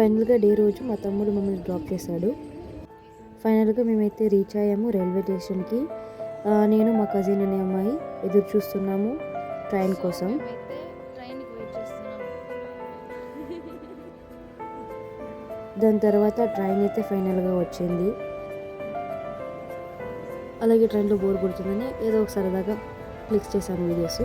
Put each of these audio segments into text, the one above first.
ఫైనల్గా డే రోజు మా తమ్ముడు మమ్మల్ని డ్రాప్ చేశాడు. ఫైనల్గా మేమైతే రీచ్ అయ్యాము రైల్వే స్టేషన్కి. నేను మా కజిన్ అనే అమ్మాయి ఎదురు చూస్తున్నాము ట్రైన్ కోసం. దాని తర్వాత ట్రైన్ అయితే ఫైనల్గా వచ్చింది. అలాగే ట్రైన్లో బోర్ కొడుతుందని ఏదో ఒక సరదాగా క్లిక్ చేశాను వీడియోస్.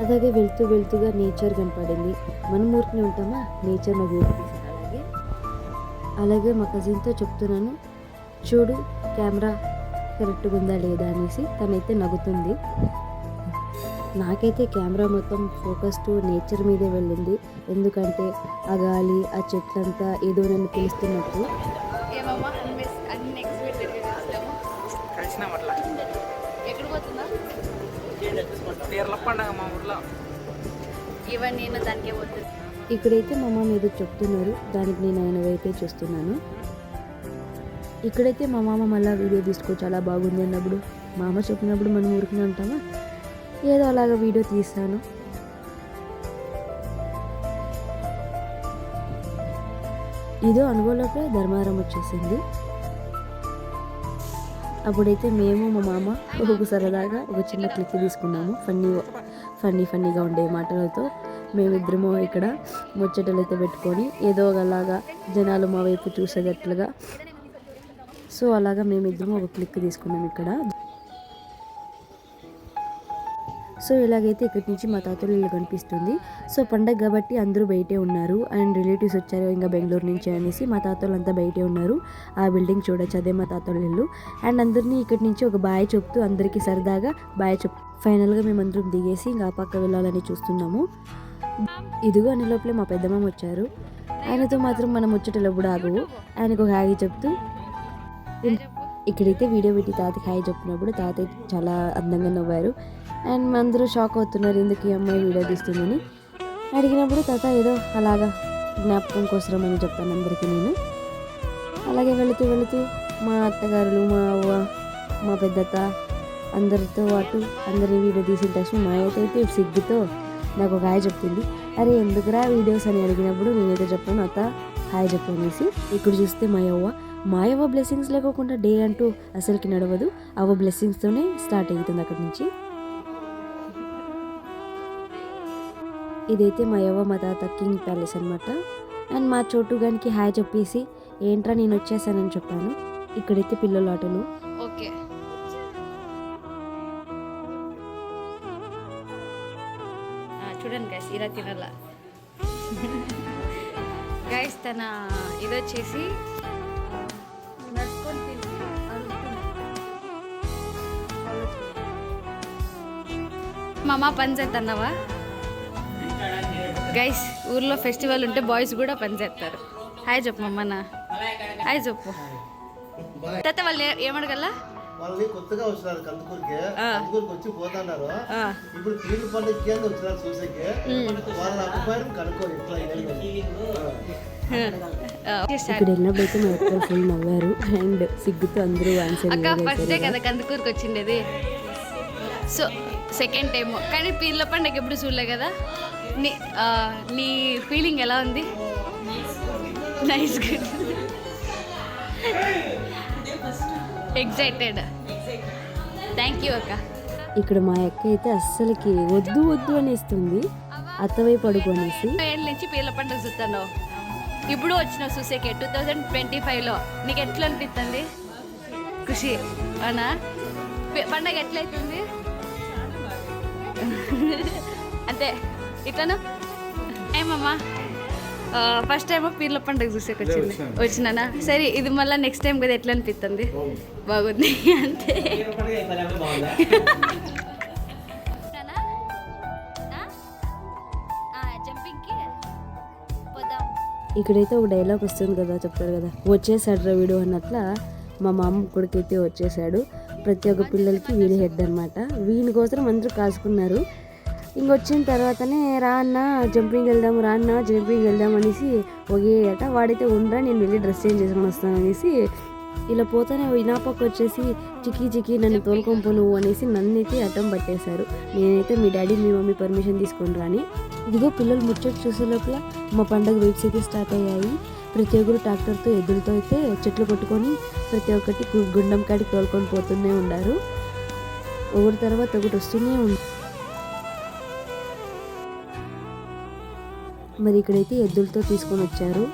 అలాగే వెళ్తూగా నేచర్ కనపడింది. మనం ఊరికనే ఉంటామా, నేచర్ నాకు తీసాను. అలాగే మా కజిన్తో చెప్తున్నాను, చూడు కెమెరా కరెక్ట్గా ఉందా లేదా అనేసి. తనైతే నవ్వుతుంది. నాకైతే కెమెరా మొత్తం ఫోకస్ టు నేచర్ మీదే వెళ్ళింది. ఎందుకంటే ఆ గాలి, ఆ చెట్లంతా ఏదో నన్ను పిలుస్తున్నట్టు. ఇక్కడైతే మా మామ ఏదో చెప్తున్నారు, దానికి నేను ఆయన వైపే చూస్తున్నాను. ఇక్కడైతే మా మామ మళ్ళీ వీడియో తీసుకో చాలా బాగుంది అన్నప్పుడు, మామ చెప్పినప్పుడు మనం ఊరికనే ఉంటామా, ఏదో అలాగా వీడియో తీస్తాను. ఇదో అనుకోలోపే ధర్మారం వచ్చేసింది. అప్పుడైతే మేము మా మామ ఒక సరదాగా ఒక చిన్న క్లిక్ తీసుకున్నాము. ఫన్నీగా ఉండే మాటలతో మేమిద్దరము ఇక్కడ ముచ్చటలు అయితే పెట్టుకొని ఏదో ఒకలాగా జనాలు మా వైపు చూసేటట్లుగా. సో అలాగా మేమిద్దరము ఒక క్లిక్ తీసుకున్నాం ఇక్కడ. సో ఇలాగైతే ఇక్కడి నుంచి మా తాతల ఇల్లు కనిపిస్తుంది. సో పండగ కాబట్టి అందరూ బయటే ఉన్నారు. అండ్ రిలేటివ్స్ వచ్చారు ఇంకా బెంగళూరు నుంచి అనేసి మా తాతలు అంతా బయటే ఉన్నారు. ఆ బిల్డింగ్ చూడొచ్చు, అదే మా తాతల ఇల్లు. అండ్ అందరినీ ఇక్కడి నుంచి ఒక బాయ్ చెప్తూ అందరికీ సరదాగా బాయ్ చెప్తూ ఫైనల్గా మేమందరం దిగేసి ఇంకా ఆ పక్క వెళ్ళాలని చూస్తున్నాము. ఇదిగో అన్ని లోపలే మా పెద్దమ్మ వచ్చారు. ఆయనతో మాత్రం మనం ముచ్చటలు ఎప్పుడు ఆగవు. ఆయనకు ఒక హాయి చెప్తూ ఇక్కడైతే వీడియో పెట్టి తాతకి హాయి చెప్పినప్పుడు తాత చాలా అందంగా నవ్వారు. అండ్ అందరూ షాక్ అవుతున్నారు, ఎందుకు ఈ అమ్మాయి వీడియో తీస్తుందని అడిగినప్పుడు తాత ఏదో అలాగా జ్ఞాపకం కోసరం అని చెప్పాను అందరికీ నేను. అలాగే వెళుతూ మా అత్తగారులు, మా అవ్వ, మా పెద్దత్త అందరితో పాటు అందరినీ వీడియో తీసిన తక్షణ మా అయితే సిగ్గుతో నాకు ఒక హాయ్ చెప్తుంది. అరే ఎందుకురా వీడియోస్ అని అడిగినప్పుడు నేనైతే చెప్పాను అత్త హాయ్ చెప్పనేసి. ఇక్కడ చూస్తే మా అవ్వ బ్లెస్సింగ్స్ లేకోకుండా డే అంటూ అసలుకి నడవదు. అవ్వ బ్లెస్సింగ్స్తోనే స్టార్ట్ అవుతుంది అక్కడి నుంచి. ఇదైతే మా అవ్వ మా తాత కింగ్ ప్యాలెస్ అనమాట. అండ్ మా చోటు గానికి హాయ్ చెప్పేసి ఏంట్రా నేను వచ్చేసానని చెప్పాను. ఇక్కడైతే పిల్లల ఆటలు. ఓకే చూడండి గైస్, ఇలా తినాల గైస్. తన ఇది వచ్చేసి మా అమ్మ పని చేస్తున్నావా గైస్? ఊర్లో ఫెస్టివల్ ఉంటే బాయ్స్ కూడా పని చేస్తారు. హాయ్ చెప్పు మమ్మన్నా, హాయ్ చెప్పు. తాత వాళ్ళు ఏమడగల, వాళ్ళని కొత్తగా వచ్చినారు కందుకూరికి వచ్చి పోతున్నారు. ఇప్పుడు పీర్ల పండుగకి వచ్చినారు చూసేకి. వాళ్ళ అభిప్రాయం కనుక్కో ఎట్లా. ఇక్కడ వెళ్ళినప్పుడైతే మా ఎక్కువ ఫుల్ నవ్వారు అండ్ సిగ్గుతో అందరూ అక్క ఫస్ట్ డే కదా కందుకూరికి వచ్చిండేది. సో సెకండ్ టైం కానీ పీర్ల పండుగ ఎప్పుడు చూడలే కదా. నీ ఫీలింగ్ ఎలా ఉంది? Nice, good, excited. Thank you అక్క. ఇక్కడ మా అక్క అయితే అస్సలకి వద్దు అనేస్తుంది, అత్తవైపు అడుగు అనేసి. ఏళ్ళ నుంచి పీర్ల పండుగ చూస్తాను, ఇప్పుడు వచ్చినావు చూసేకే 2025లో. నీకు ఎట్లా అనిపిస్తుంది ఖుషి? అవునా? పండగ ఎట్లయితుంది అంతే ఇట్లను ఏమమ్మా ఫస్ట్ టైం పీర్ల పండుగ చూసేకి వచ్చినానా? సరే ఇది మళ్ళీ నెక్స్ట్ టైం కదా, ఎట్లా అనిపిస్తుంది? బాగుంది అంతే. ఇక్కడైతే ఒక డైలాగ్ వస్తుంది కదా, చెప్తారు కదా, వచ్చేసాడు రా వీడు అన్నట్ల మా మామ కొడుకైతే వచ్చేసాడు. ప్రతి ఒక్క పిల్లలకి వీడి హెడ్ అనమాట. వీని కోసం అందరూ కాసుకున్నారు. ఇంకొచ్చిన తర్వాతనే రా అన్న జంపింగ్ వెళ్దాం అనేసి ఒకే అట. వాడైతే ఉండరా నేను వెళ్ళి డ్రెస్ చేంజ్ చేసుకొని వస్తాను అనేసి ఇలా పోతానే నా పక్క వచ్చేసి చికి నన్ను తోలుకొంపు నువ్వు అనేసి నన్నైతే అడ్డం పట్టేశారు. నేనైతే మీ డాడీ మీ మమ్మీ పర్మిషన్ తీసుకొని రాని. ఇదిగో పిల్లలు ముచ్చట చూసే లోపల మా పండగ వైబ్స్ అయితే స్టార్ట్ అయ్యాయి. ప్రతి ఒక్కరు ట్రాక్టర్తో ఎద్దులతో అయితే చెట్లు కొట్టుకొని ప్రతి ఒక్కటి గుండం కాడికి తోలుకొని పోతూనే ఉన్నారు. ఒకటి తర్వాత ఒకటి వస్తూనే ఉంది. మరి ఇక్కడైతే ఎద్దులతో తీసుకొని వచ్చారు.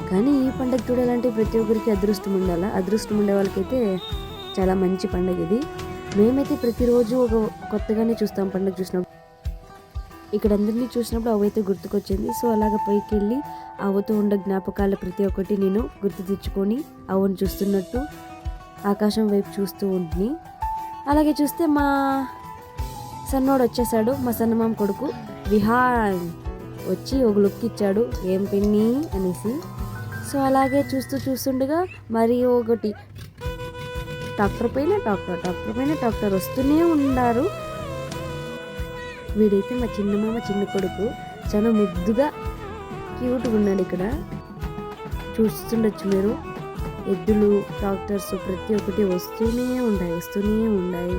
కానీ ఈ పండుగ చూడాలంటే ప్రతి ఒక్కరికి అదృష్టం ఉండాలి. అదృష్టం ఉండే వాళ్ళకైతే చాలా మంచి పండుగ ఇది. మేమైతే ప్రతిరోజు ఒక కొత్తగానే చూస్తాం పండుగ చూసినప్పుడు. ఇక్కడ అందరినీ చూసినప్పుడు అవైతే గుర్తుకొచ్చింది. సో అలాగ పైకి వెళ్ళి అవతో ఉండే జ్ఞాపకాలు ప్రతి ఒక్కటి నేను గుర్తు తెచ్చుకొని అవని చూస్తున్నట్టు ఆకాశం వైపు చూస్తూ ఉంటుంది. అలాగే చూస్తే మా సన్నోడు వచ్చేసాడు. మా సన్నమామ కొడుకు విహాన్ వచ్చి ఒక లుక్ ఇచ్చాడు, ఏం పిన్ని అనేసి. సో అలాగే చూస్తుండగా మరి ఒకటి ట్రాక్టర్ పైన ట్రాక్టర్ వస్తూనే ఉన్నారు. వీడైతే మా చిన్నమామ చిన్న కొడుకు చాలా ముద్దుగా క్యూట్గా ఉన్నాడు. ఇక్కడ చూస్తుండొచ్చు మీరు, ఎద్దులు ట్రాక్టర్స్ ప్రతి ఒక్కటి వస్తూనే ఉన్నాయి.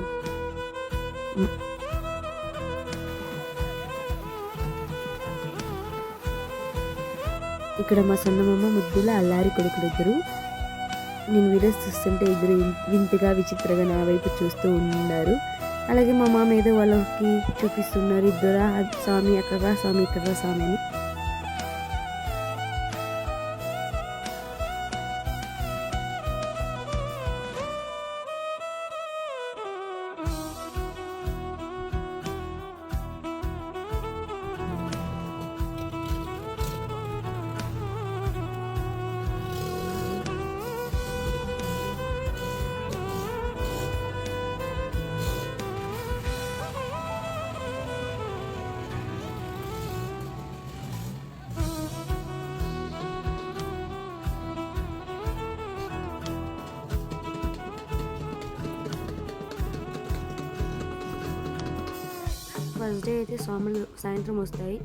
ఇక్కడ మా సన్నమామ ముద్దుల అల్లారి కొడుకులు ఇద్దరు. నేను వీడియోస్ చూస్తుంటే ఇద్దరు వింతగా విచిత్రంగా నా వైపు చూస్తూ ఉన్నారు. అలాగే మా మామ ఏదో వాళ్ళకి చూపిస్తున్నారు, ఇద్దరా స్వామి అక్కడ స్వామి ఇక్కడ స్వామి అని. ఫస్ట్ డే అయితే స్వాములు సాయంత్రం వస్తాయి.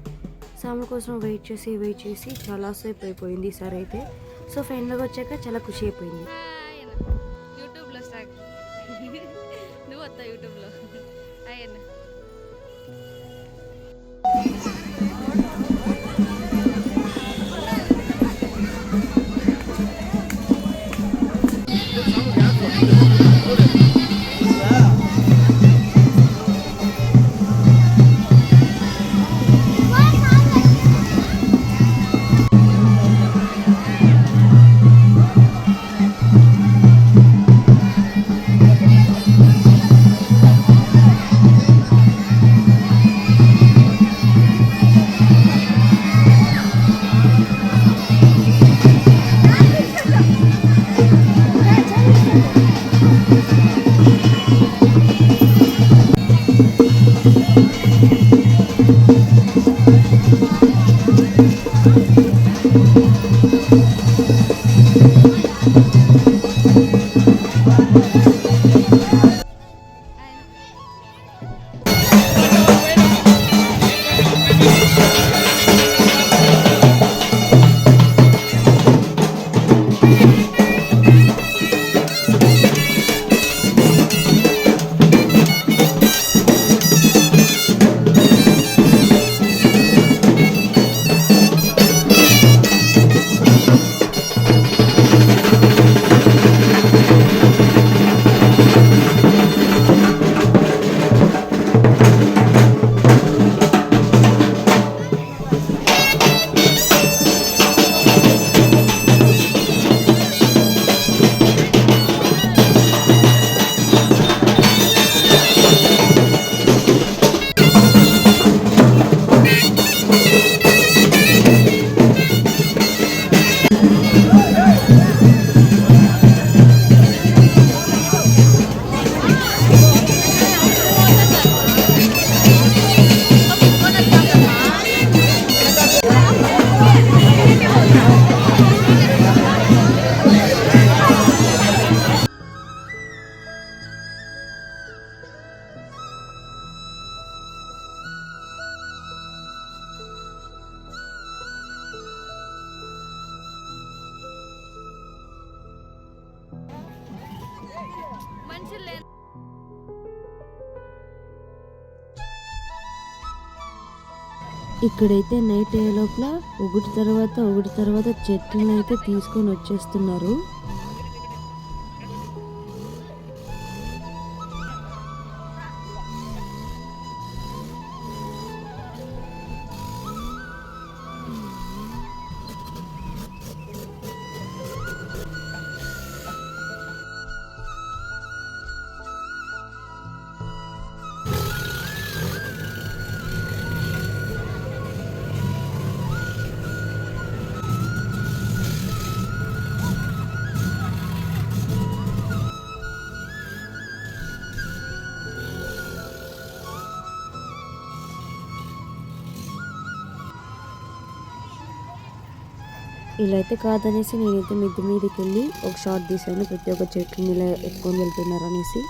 స్వాముల కోసం వెయిట్ చేసి చాలాసేపు అయిపోయింది ఈసారి అయితే. సో ఫైనల్గా వచ్చాక చాలా ఖుషి అయిపోయింది. యూట్యూబ్లో స్టాక్ నువ్వు వస్తా యూట్యూబ్లో అయ్యన్న ఇక్కడైతే నైట్ అయ్యే లోపల ఒకటి తర్వాత చెట్లను అయితే తీసుకొని వచ్చేస్తున్నారు. ఇలా అయితే కాదనేసి నేనైతే మిద్ది మీదకి వెళ్ళి ఒక షాట్ తీసాను, ప్రతి ఒక్క చెట్టుని ఇలా ఎత్తుకొని వెళ్తున్నారు అనేసి.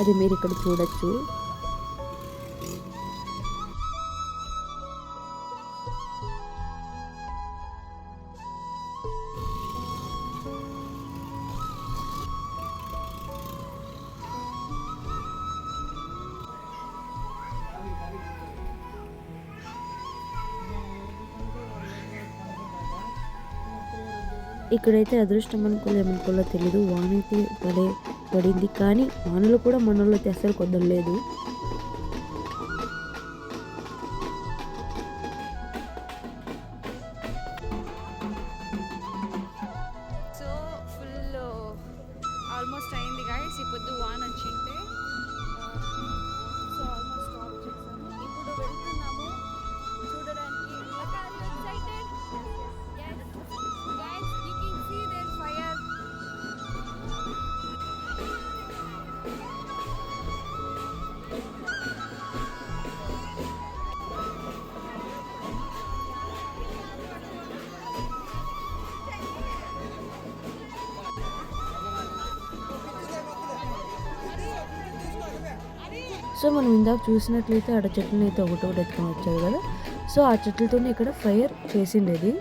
అది మీరు ఇక్కడ చూడొచ్చు. ఇక్కడైతే అదృష్టం అనుకోలే ఏమనుకోలో తెలీదు, వాన అయితే భలే పడింది. కానీ వానలు కూడా మనలో అయితే అసలు కొద్దలేదు. సో ఫుల్ ఆల్మోస్ట్ అయింది గాయస్. ఈ పొద్దు వాన్ వచ్చింటే సో ఆల్మోస్ట్ స్టాప్ చేసాము. ఇప్పుడు వెళ్తున్నాము చూడడానికి. Guys, you can see their fire. So మనం ఇందాక చూసినట్లయితే ఆడ చెట్లను అయితే ఒకటొకటి ఎత్తుకొని వచ్చారు కదా. సో ఆ చెట్లతోనే ఇక్కడ ఫైర్ చేసిండేది.